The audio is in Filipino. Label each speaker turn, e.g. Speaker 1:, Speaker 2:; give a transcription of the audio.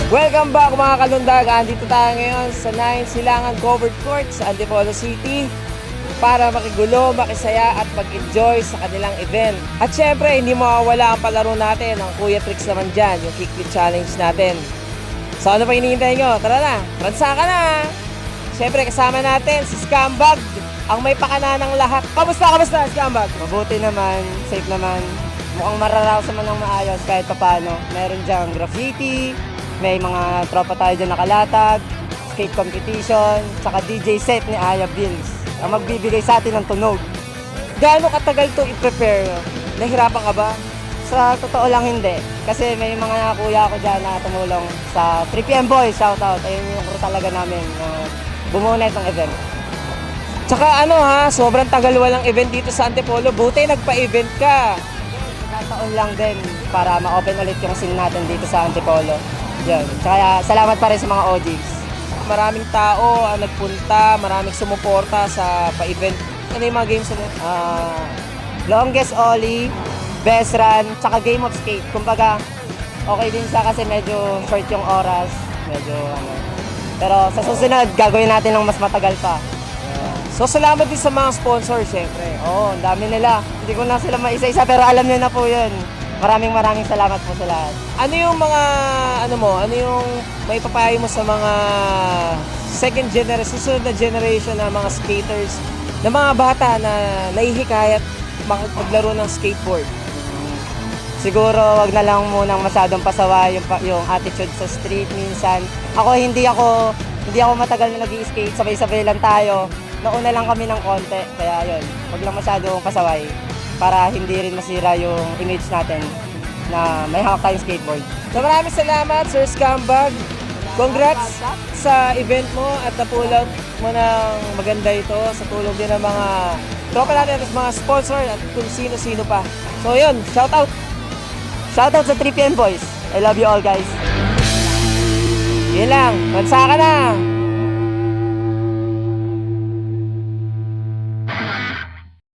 Speaker 1: Welcome back mga kalundag. Andito tayo ngayon sa 9 Silangan Covered Court sa Antipolo City para makigulo, makisaya at mag-enjoy sa kanilang event. At syempre, hindi mawawala ang palaro natin, ang Kuya Tricks naman dyan, yung Kick It Challenge natin. So ano pa hinihintay nyo? Tara na, ransa ka na! Syempre kasama natin si Scumbag, ang may pakana ng lahat. Kamusta Scumbag?
Speaker 2: Mabuti naman, safe naman. Mukhang mararaos naman ng maayos kahit papano. Meron diyang graffiti, may mga tropa tayo dyan nakalatag, skate competition, saka DJ set ni Aya Bills ang magbibigay sa atin ng tunog.
Speaker 1: Gaano katagal to i-prepare? Nahirapan ka ba?
Speaker 2: Sa totoo lang hindi. Kasi may mga kuya ko dyan na tumulong sa 3PM Boys, shoutout. Ayun yung crew talaga namin na bumuo na itong event.
Speaker 1: Tsaka ano ha, sobrang tagal walang event dito sa Antipolo. Buti nagpa-event ka.
Speaker 2: Nagkataon lang din para ma-open ulit yung scene natin dito sa Antipolo. Yun. Tsaka salamat pa rin sa mga OGs.
Speaker 1: Maraming tao ang nagpunta, maraming sumuporta sa pa-event. Ano yung mga games na?
Speaker 2: Longest ollie, best run, tsaka game of skate. Kumbaga, okay din siya kasi medyo short yung oras. Medyo ano. Pero sa susunod, gagawin natin ng mas matagal pa.
Speaker 1: So salamat din sa mga sponsor syempre.
Speaker 2: Oo, ang dami nila. Hindi ko na sila maisa-isa pero alam niyo na po yun. Maraming salamat po sa lahat.
Speaker 1: Ano yung mga, ano yung may papayo mo sa mga second generation, susunod na generation na mga skaters, na mga bata na nahihikayat maglaro ng skateboard?
Speaker 2: Siguro wag na lang munang masyadong pasaway yung attitude sa street minsan. Hindi ako matagal na nag-i-skate, sabay-sabay lang tayo. Nauna lang kami ng konti, kaya yun, wag lang masyadong pasaway para hindi rin masira yung image natin na may hawak tayong skateboard.
Speaker 1: So maraming salamat Sir Scumbag. Congrats sa event mo at napulot mo ng maganda ito sa tulong din ng mga tropa natin at mga sponsor at kung sino-sino pa. So yun, shout out!
Speaker 2: Shoutout sa 3PM Boys. I love you all guys.
Speaker 1: Yun lang, bansa ka na!